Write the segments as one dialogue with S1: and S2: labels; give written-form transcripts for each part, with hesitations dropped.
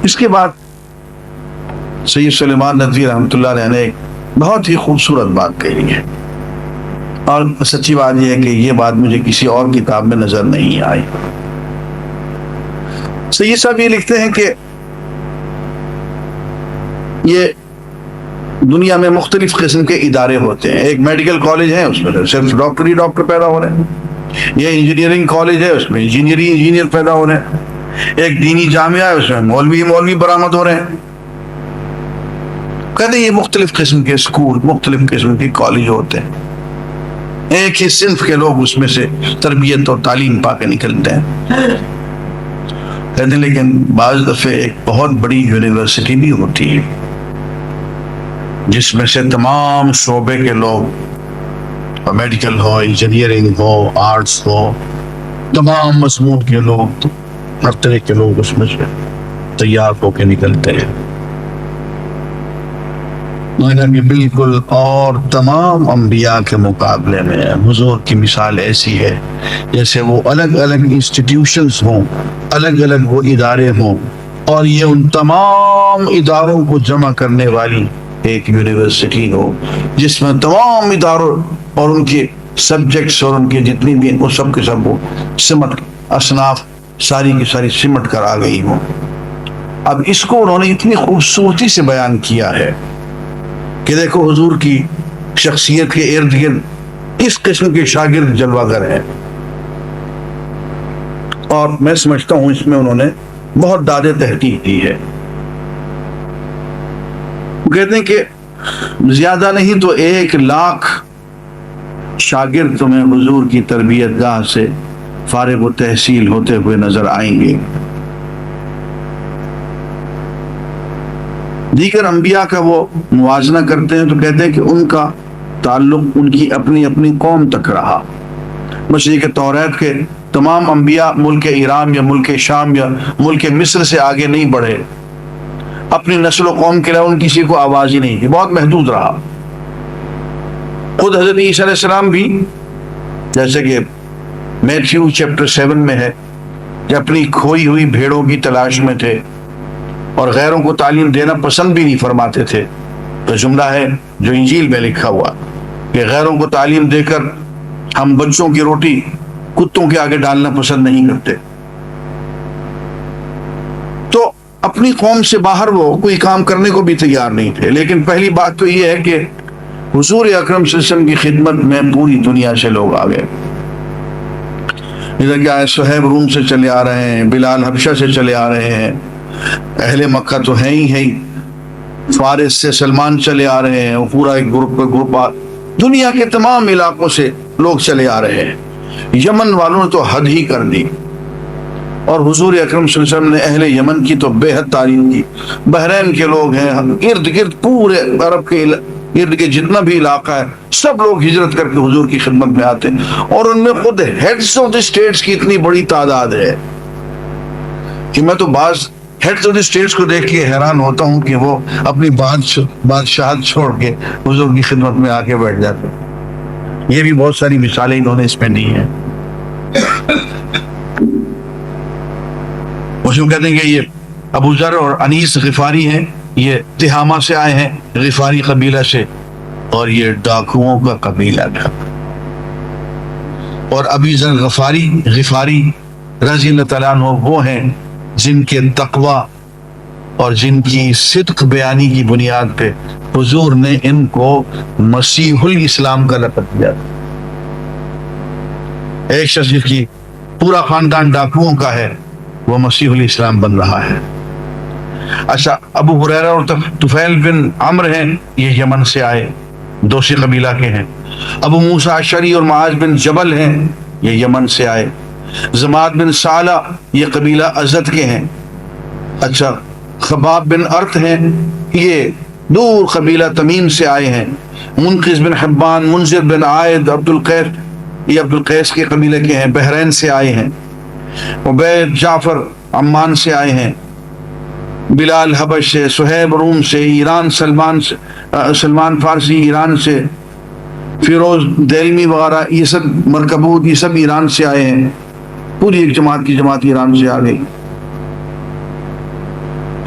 S1: اس کے بعد سید سلیمان ندوی رحمۃ اللہ علیہ نے ایک بہت ہی خوبصورت بات کہی ہے، اور سچی بات یہ ہے کہ یہ بات مجھے کسی اور کتاب میں نظر نہیں آئی۔ سید صاحب یہ لکھتے ہیں کہ یہ دنیا میں مختلف قسم کے ادارے ہوتے ہیں۔ ایک میڈیکل کالج ہے، اس میں صرف ڈاکٹر ہی ڈاکٹر پیدا ہو رہے ہیں۔ یہ انجینئرنگ کالج ہے، اس میں انجینئر پیدا ہو رہے ہیں۔ ایک دینی جامعہ ہے، اس میں مولوی برآمد ہو رہے ہیں۔ کہتے ہیں یہ مختلف قسم کے اسکول، مختلف قسم کے کالج ہوتے ہیں، ایک ہی صنف کے لوگ اس میں سے تربیت اور تعلیم پا کے نکلتے ہیں۔ کہتے ہیں لیکن بعض دفعے ایک بہت بڑی یونیورسٹی بھی ہوتی ہے جس میں سے تمام شعبے کے لوگ، میڈیکل ہو، انجینئرنگ ہو، آرٹس ہو، تمام مضمون کے لوگ، ہر طرح کے لوگ اس میں سے تیار ہو کے نکلتے ہیں۔ بالکل، اور تمام انبیاء کے مقابلے میں حضور کی مثال ایسی ہے جیسے وہ الگ الگ انسٹیٹیوشنز ہوں، الگ الگ وہ ادارے ہوں، اور یہ ان تمام اداروں کو جمع کرنے والی ایک یونیورسٹی ہو جس میں تمام اداروں اور ان کے سبجیکٹس اور ان کے جتنی بھی وہ سب کے سب وہ سمٹ اصناف ساری کی ساری سمٹ کر آ گئی ہوں۔ اب اس کو انہوں نے اتنی خوبصورتی سے بیان کیا ہے کہ دیکھو حضور کی شخصیت کے ارد گرد اس قسم کے شاگرد جلوہ گر ہیں، اور میں سمجھتا ہوں اس میں انہوں نے بہت داد تحقیق دی ہے۔ وہ کہتے ہیں کہ زیادہ نہیں تو 1,00,000 شاگرد تمہیں حضور کی تربیت گاہ سے فارغ و تحصیل ہوتے ہوئے نظر آئیں گے۔ دیگر انبیاء کا وہ موازنہ کرتے ہیں تو کہتے ہیں کہ ان کا تعلق ان کی اپنی اپنی قوم تک رہا، بس یہ کہ توریت کے تمام انبیاء ملک ایران یا ملک شام یا ملک مصر سے آگے نہیں بڑھے، اپنی نسل و قوم کے علاوہ ان کسی کو آواز ہی نہیں دی، بہت محدود رہا۔ خود حضرت عیسیٰ علیہ السلام بھی جیسے کہ میتھیو چیپٹر 7 میں ہے کہ اپنی کھوئی ہوئی بھیڑوں کی تلاش میں تھے اور غیروں کو تعلیم دینا پسند بھی نہیں فرماتے تھے۔ تو جملہ ہے جو انجیل میں لکھا ہوا کہ غیروں کو تعلیم دے کر ہم بچوں کی روٹی کتوں کے آگے ڈالنا پسند نہیں کرتے۔ تو اپنی قوم سے باہر وہ کوئی کام کرنے کو بھی تیار نہیں تھے۔ لیکن پہلی بات تو یہ ہے کہ حضور اکرم صلی اللہ علیہ وسلم کی خدمت میں پوری دنیا سے لوگ آ گئے۔ ادھر کیا ہے، صہیب روم سے چلے آ رہے ہیں، بلال حبشہ سے چلے آ رہے ہیں، اہل مکہ تو ہیں ہی، فارس سے سلمان چلے آ رہے ہیں، پورا ایک گروپ دنیا کے تمام علاقوں سے لوگ چلے آ رہے ہیں۔ یمن والوں نے تو حد ہی کر دی، اور حضور اکرم صلی اللہ علیہ وسلم نے اہل یمن کی تو بے حد تعریف کی۔ بحرین کے لوگ ہیں، ارد گرد پورے عرب کے ارد کے جتنا بھی علاقہ ہے سب لوگ ہجرت کر کے حضور کی خدمت میں آتے ہیں، اور ان میں خود ہیڈز آف دی اسٹیٹس کی اتنی بڑی تعداد ہے کہ میں تو بعض ہیڈز آف دی اسٹیٹس کو دیکھ کے حیران ہوتا ہوں کہ وہ اپنی بادشاہت چھوڑ کے حضور کی خدمت میں آ کے بیٹھ جاتے ہیں۔ یہ بھی بہت ساری مثالیں انہوں نے اس میں دی ہیں۔ اس میں کہتے ہیں کہ یہ ابو ذر اور انیس غفاری ہیں، یہ تہامہ سے آئے ہیں، غفاری قبیلہ سے، اور یہ ڈاکوؤں کا قبیلہ تھا۔ اور ابی ذر غفاری رضی اللہ تعالیٰ عنہ وہ ہیں جن کے تقوی اور جن کی صدق بیانی کی بنیاد پہ حضور نے ان کو مسیح الاسلام کا لقب دیا۔ ایک شخص کی پورا خاندان ڈاکوؤں کا ہے، وہ مسیح الاسلام بن رہا ہے۔ اچھا، ابو ہریرہ اور طفیل بن عمرو ہیں، یہ یمن سے آئے، دوسی قبیلہ کے ہیں۔ ابو موسیٰ اشعری اور معاذ بن جبل ہیں، یہ یمن سے آئے۔ زماد بن ثعلہ یہ قبیلہ ازد کے ہیں۔ اچھا، خباب بن ارت ہیں، یہ دور قبیلہ تمیم سے آئے ہیں۔ منقذ بن حبان، منذر بن عائد، عبدالقیس، یہ عبدالقیس کے قبیلے کے ہیں، بحرین سے آئے ہیں۔ عبید جعفر عمان سے آئے ہیں۔ بلال حبش سے، صہیب روم سے، ایران سلمان فارسی ایران سے، فیروز دیلمی وغیرہ یہ سب، مرکبوت یہ سب ایران سے آئے ہیں۔ پوری ایک جماعت کی جماعت ایران سے آ گئی۔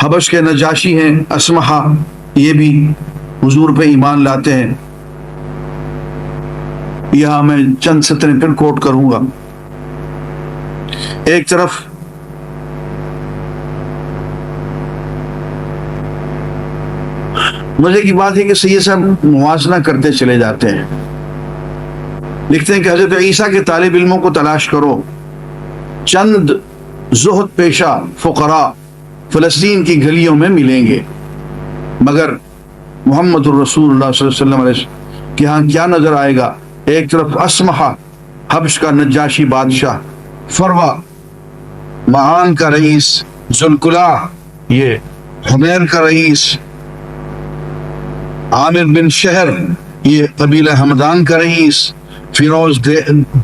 S1: حبش کے نجاشی ہیں اسمحہ، یہ بھی حضور پہ ایمان لاتے ہیں. یہاں میں چند سطریں پھر کوٹ کروں گا. ایک طرف مزے کی بات ہے کہ سید صاحب موازنہ کرتے چلے جاتے ہیں. لکھتے ہیں کہ حضرت عیسیٰ کے طالب علموں کو تلاش کرو، چند زہد پیشہ فقراء فلسطین کی گلیوں میں ملیں گے، مگر محمد الرسول اللہ صلی اللہ علیہ وسلم کے ہاں کیا نظر آئے گا؟ ایک طرف اسمحہ حبش کا نجاشی بادشاہ، فروا معان کا رئیس، ذوالقلع یہ حمیر کا رئیس، عامر بن شہر یہ قبیلہ حمدان کا رئیس، فیروز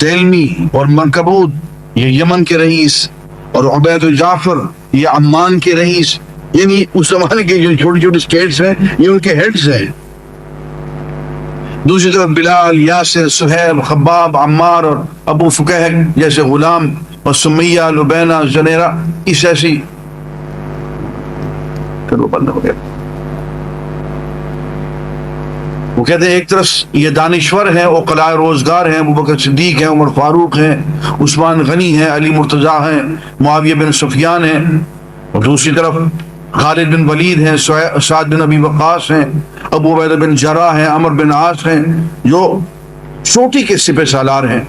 S1: دیلمی اور مرکبود یہ یمن کے رئیس، اور عبید جعفر یہ عمان کے رئیس. یعنی اس زمانے کے جو چھوٹی چھوٹی اسٹیٹس ہیں یہ ان کے ہیڈز ہیں. دوسری طرف بلال، یاسر، سہیب، خباب، عمار اور ابو فکہک جیسے غلام، اور سمیہ، لبینہ، زنیرہ اس ایسی. پھر وہ بند ہو گیا. وہ کہتے ہیں ایک طرف یہ دانشور ہیں، عقلاء روزگار ہیں، ابوبکر صدیق ہیں، عمر فاروق ہیں، عثمان غنی ہیں، علی مرتضیٰ ہیں، معاویہ بن سفیان ہیں، اور دوسری طرف خالد بن ولید ہیں، سعد بن ابی وقاص ہیں، ابو عبیدہ بن جراح ہیں، عمر بن عاص ہیں، جو چوٹی کے سپہ سالار ہیں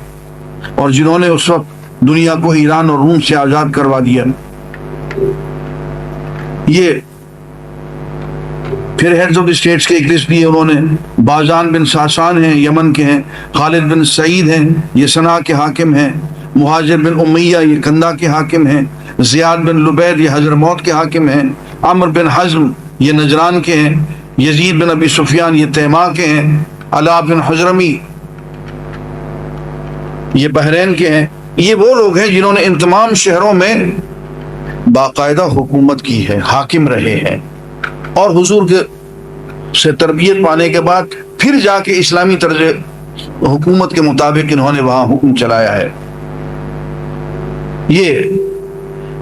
S1: اور جنہوں نے اس وقت دنیا کو ایران اور روم سے آزاد کروا دیا. یہ پھر ہیڈز آف دی اسٹیٹس کے ایک لسٹ دی ہے انہوں نے. بازان بن ساسان ہیں، یمن کے ہیں. خالد بن سعید ہیں، یہ صنعاء کے حاکم ہیں. مہاجر بن امیہ یہ کندہ کے حاکم ہیں. زیاد بن لبید یہ حضرموت کے حاکم ہیں. عمر بن حزم یہ نجران کے ہیں. یزید بن ابی سفیان یہ تیماء کے ہیں. علا بن حضرمی یہ بحرین کے ہیں. یہ وہ لوگ ہیں جنہوں نے ان تمام شہروں میں باقاعدہ حکومت کی ہے، حاکم رہے ہیں، اور حضور کے سے تربیت پانے کے بعد پھر جا کے اسلامی طرز حکومت کے مطابق انہوں نے وہاں حکم چلایا ہے. یہ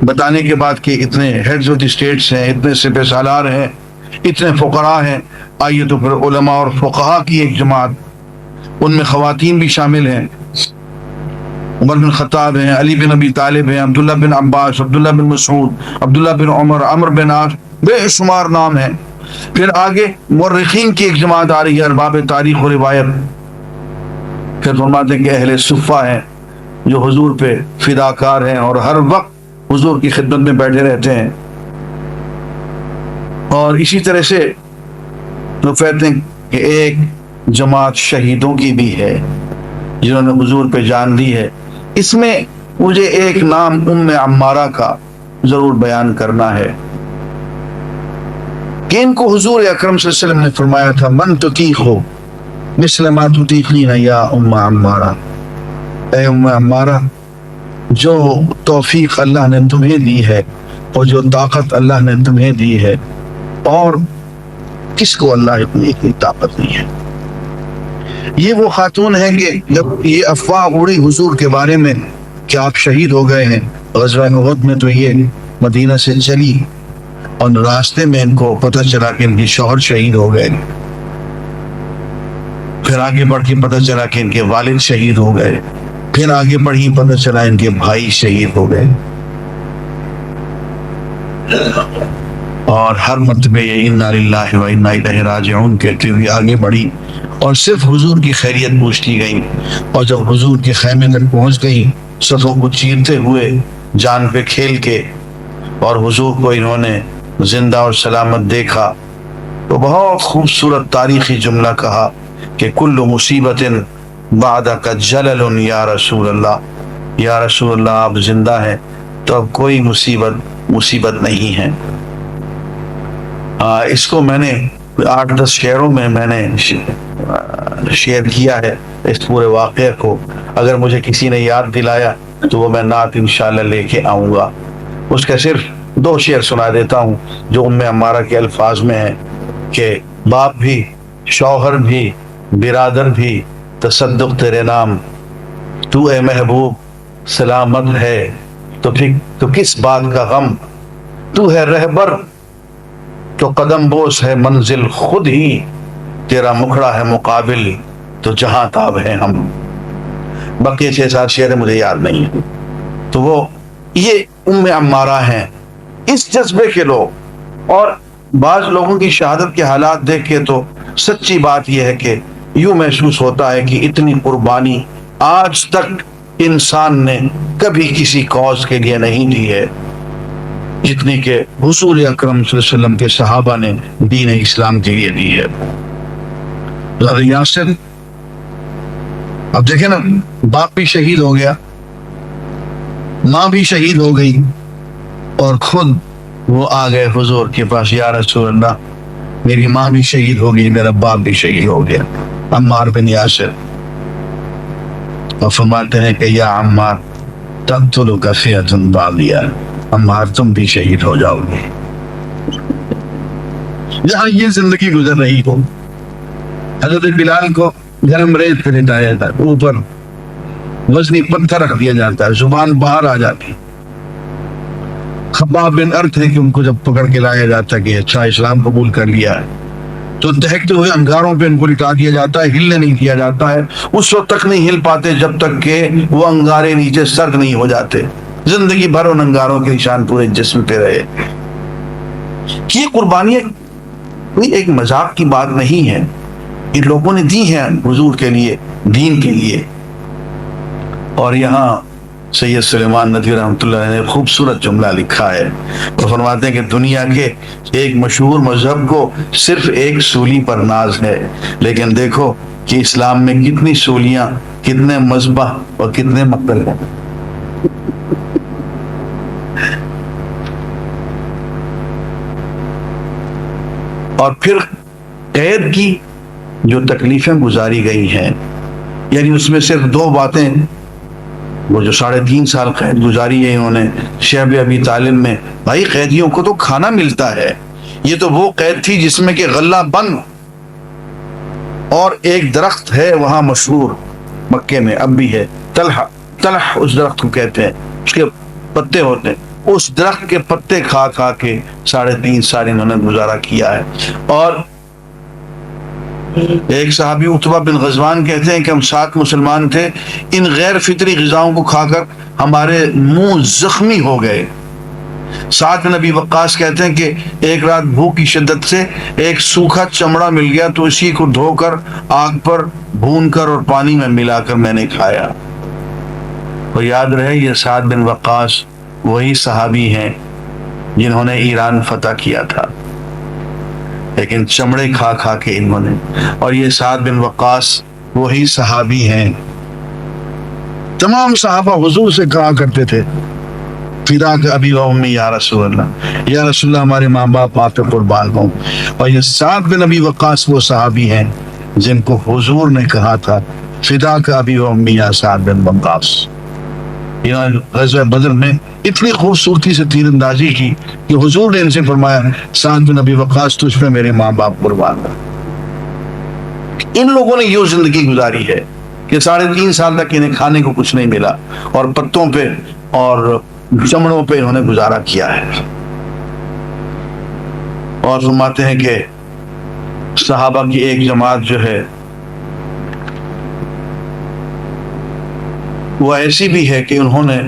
S1: بتانے کے بعد کہ اتنے ہیڈز آف دی اسٹیٹس ہیں، اتنے سپہ سالار ہیں، اتنے فقراء ہیں، آئیے تو پھر علماء اور فقہاء کی ایک جماعت، ان میں خواتین بھی شامل ہیں. عمر بن خطاب ہیں، علی بن ابی طالب ہیں، عبداللہ بن عباس، عبداللہ بن مسعود، عبداللہ بن عمر، عمر بن عاص، بے شمار نام ہیں. پھر آگے مورخین کی ایک جماعت آ رہی ہے، ارباب تاریخ و روایت. پھر فرماتے ہیں کہ اہل صفہ ہیں جو حضور پہ فداکار ہیں اور ہر وقت حضور کی خدمت میں بیٹھے رہتے ہیں. اور اسی طرح سے وہ کہتے ہیں کہ ایک جماعت شہیدوں کی بھی ہے جنہوں نے حضور پہ جان دی ہے. اس میں مجھے ایک نام ام عمارہ کا ضرور بیان کرنا ہے کہ ان کو حضور اکرم صلی اللہ علیہ وسلم نے فرمایا تھا من تطیخو مثل ما تطیخین یا ام عمارہ، اے ام عمارہ جو توفیق اللہ نے تمہیں دی ہے اور جو طاقت اللہ نے تمہیں دی ہے، اور کس کو اللہ اتنی طاقت نہیں ہے. یہ وہ خاتون ہیں کہ جب یہ افواہ اڑی حضور کے بارے میں کہ آپ شہید ہو گئے ہیں غزوہ احد میں، تو یہ مدینہ سے چلی اور راستے میں ان کو پتہ چلا کہ ان کے شوہر شہید ہو گئے. پھر آگے بڑھ کے پتہ چلا کہ ان کے والد شہید ہو گئے. پھر آگے بڑھی پتہ چلا ان کے بھائی شہید ہو گئے. اور ہر مرتبہ یہ انا للہ و انا الیہ راجعون کہتے ہوئے آگے بڑھی اور صرف حضور کی خیریت پوچھتی گئی. اور جب حضور کے خیمے تک پہنچ گئی، صفوں کو چیرتے ہوئے جان پہ کھیل کے، اور حضور کو انہوں نے زندہ اور سلامت دیکھا، تو بہت خوبصورت تاریخی جملہ کہا کہ کل مصیبت بعدک جلل یا رسول اللہ، یا رسول اللہ آپ زندہ ہیں تو اب کوئی مصیبت نہیں ہے. اس کو میں نے 8-10 شعروں میں نے شیئر کیا ہے اس پورے واقعے کو. اگر مجھے کسی نے یاد دلایا تو وہ میں نعت انشاءاللہ لے کے آؤں گا. اس کا صرف 2 شعر سنا دیتا ہوں جو ام عمارہ کے الفاظ میں ہے کہ باپ بھی، شوہر بھی، برادر بھی، تصدق تیرے نام، تو اے محبوب سلامت ہے تو کس بات کا غم، تو ہے رہبر تو قدم بوس ہے منزل خود ہی، تیرا مکھڑا ہے مقابل تو جہاں تاب ہے ہم. بقیہ 6-7 شعر مجھے یاد نہیں ہے. تو وہ یہ عمارہ ہیں، اس جذبے کے لوگ. اور بعض لوگوں کی شہادت کے حالات دیکھ کے تو سچی بات یہ ہے کہ یوں محسوس ہوتا ہے کہ اتنی قربانی آج تک انسان نے کبھی کسی کاز کے لیے نہیں دی ہے جتنی کہ حضور اکرم صلی اللہ علیہ وسلم کے صحابہ نے دین اسلام کے لیے دی ہے. حضرت یاسر، اب دیکھیں نا، باپ بھی شہید ہو گیا، ماں بھی شہید ہو گئی، اور خود وہ آ گئے حضور کے پاس، یا رسول اللہ میری ماں بھی شہید ہو گئی، میرا باپ بھی شہید ہو گیا، عمار بن یاسر. اور فرماتے ہیں کہ یا عمار تقتلک فئۃ باغیہ، عمار تم بھی شہید ہو جاؤ گے. جہاں یہ زندگی گزر رہی ہو. حضرت بلال کو گرم ریت پہ لٹایا تھا، اوپر وزنی پتھر رکھ دیا جاتا ہے، زبان باہر آ جاتی. خباب بن ارت ہے کہ ان کو جب پکڑ کے لایا جاتا ہے کہ اچھا اسلام قبول کر لیا ہے، تو دہکتے ہوئے انگاروں پہ ان کو لٹا دیا جاتا ہے، ہلنے نہیں دیا جاتا ہے. اس وقت تک نہیں ہل پاتے جب تک کہ وہ انگارے نیچے سرد نہیں ہو جاتے. زندگی بھر ان انگاروں کے نشان پورے جسم پہ رہے. یہ قربانیاں کوئی ایک مذاق کی بات نہیں ہے، یہ لوگوں نے دی ہیں حضور کے لیے، دین کے لیے. اور یہاں سید سلیمان ندوی رحمۃ اللہ علیہ نے خوبصورت جملہ لکھا ہے. وہ فرماتے ہیں کہ دنیا کے ایک مشہور مذہب کو صرف ایک سولی پر ناز ہے، لیکن دیکھو کہ اسلام میں کتنی سولیاں، کتنے مذبح اور کتنے مقتل ہیں. اور پھر قید کی جو تکلیفیں گزاری گئی ہیں، یعنی اس میں صرف 2 باتیں، وہ جو 3.5 سال قید گزاری ہے انہوں نے شعب ابی طالب میں. بھائی قیدیوں کو تو کھانا ملتا ہے، یہ تو وہ قید تھی جس میں کہ غلہ بند اور ایک درخت ہے وہاں مشہور مکے میں اب بھی ہے، تلح اس درخت کو کہتے ہیں، اس کے پتے ہوتے ہیں، اس درخت کے پتے کھا کھا کے 3.5 سال انہوں نے گزارا کیا ہے. اور ایک صحابی عتبہ بن غزوان کہتے ہیں کہ ہم 7 مسلمان تھے، ان غیر فطری غذاؤں کو کھا کر ہمارے منہ زخمی ہو گئے. سعد بن ابی وقاص کہتے ہیں کہ ایک رات بھوک کی شدت سے ایک سوکھا چمڑا مل گیا تو اسی کو دھو کر آگ پر بھون کر اور پانی میں ملا کر میں نے کھایا. تو یاد رہے یہ سعد بن وقاص وہی صحابی ہیں جنہوں نے ایران فتح کیا تھا، لیکن چمڑے کھا کھا کے انہوں نے. اور یہ سعد بن وقاص وہی صحابی ہیں. تمام صحابہ حضور سے کہا کرتے تھے فداک ابی و امی یا رسول اللہ، یا رسول اللہ ہمارے ماں باپ آپ پہ قربان ہوں. اور یہ سعد بن ابی وقاص وہ صحابی ہیں جن کو حضور نے کہا تھا فداک ابی و امی یا سعد بن وقاص. غزوہ بدر میں اتنی خوبصورتی سے تیر اندازی کی کہ حضور نے ان سے فرمایا سعد بن ابی وقاص تجھ پہ میرے ماں باپ قربان ہیں. ان لوگوں نے یہ زندگی گزاری ہے کہ 3.5 سال تک انہیں کھانے کو کچھ نہیں ملا اور پتوں پہ اور چمڑوں پہ انہوں نے گزارا کیا ہے. اور فرماتے ہیں کہ صحابہ کی ایک جماعت جو ہے وہ ایسی بھی ہے کہ انہوں نے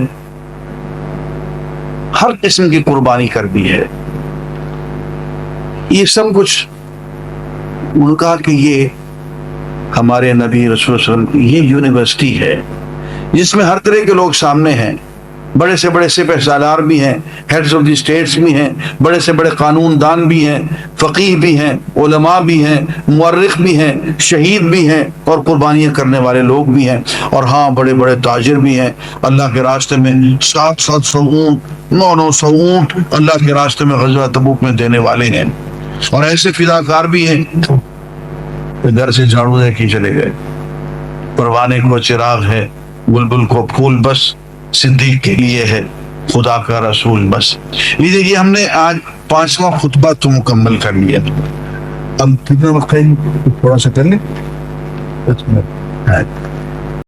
S1: ہر قسم کی قربانی کر دی ہے. یہ سب کچھ انہوں نے کہا کہ یہ ہمارے نبی رسول صلی اللہ علیہ وسلم کی یہ یونیورسٹی ہے جس میں ہر طرح کے لوگ سامنے ہیں، بڑے سے بڑے سپہ سالار بھی ہیں، ہیڈز آف دی اسٹیٹس بھی ہیں، بڑے سے بڑے قانون دان بھی ہیں، فقیہ بھی ہیں، علماء بھی ہیں، مورخ بھی ہیں، شہید بھی ہیں اور قربانیاں کرنے والے لوگ بھی ہیں. اور ہاں بڑے بڑے تاجر بھی ہیں، اللہ کے راستے میں 700 اونٹ 900 اونٹ اللہ کے راستے میں غزوہ تبوک میں دینے والے ہیں. اور ایسے فداکار بھی ہیں گھر سے جھاڑو دے کے چلے گئے. پروانے کو چراغ ہے، بلبل کو پھول بس، صدیق کے لیے ہے خدا کا رسول بس. لیجیے یہ ہم نے آج 5واں خطبہ تو مکمل کر لیا. اب کتنا وقت ہے؟ تھوڑا سا کر لیں.